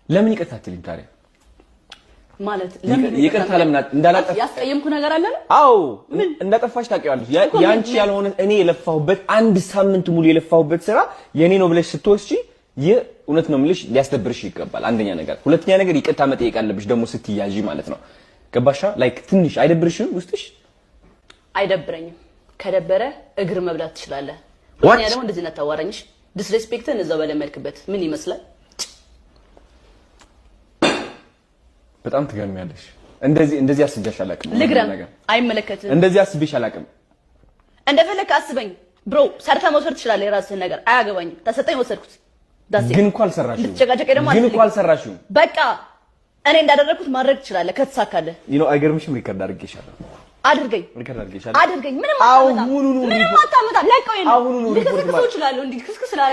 ለምን ይቅርታ አትልም ታዲያ? ማለት ለምን ይቅርታ ለምን እንዳላጠፋ ያስቀየምኩ ነገር አለ? አዎ እንዳጠፋሽ ታውቂዋለሽ። ያንቺ ያልሆነ እኔ የለፋሁበት አንድ ሳምንት ሙሉ የለፋሁበት ስራ የኔ ነው ብለሽ ስትወስጂ የእውነት ነው የምልሽ ሊያስደብርሽ ይገባል። አንደኛ ነገር፣ ሁለተኛ ነገር ይቅርታ መጠየቅ አለብሽ ደግሞ ስትያዢ ማለት ነው። ገባሻ? ላይክ ትንሽ አይደብርሽም ውስጥሽ? አይደብረኝም። ከደበረ እግር መብላት ትችላለህ። ወኛ ደግሞ እንደዚህ ነው ታዋራኝሽ። ዲስሬስፔክትን እዛው በለመድክበት ምን ይመስላል? በጣም ትገርሚያለሽ። እንደዚህ አስቤሽ አላውቅም። ልግረም አይመለከትም። እንደዚህ አስቤሽ አላውቅም። እንደፈለክ አስበኝ ብሮ። ሰርተ መውሰድ ትችላለህ የራስህን ነገር አያገባኝም። ተሰጠኝ ወሰድኩት። ግን እኮ አልሰራሽም። ልትጨቃጨቀኝ ደግሞ ግን እኮ አልሰራሽም። በቃ እኔ እንዳደረኩት ማድረግ ትችላለህ ከተሳካለህ። አይገርምሽም? ሪከርድ አድርጌሻለሁ። አድርገኝ ምንም አሁኑኑ አታመጣም። ለቀው ይሄን ልክስክስ ይችላል እንዴ? ክስክስ ስላለ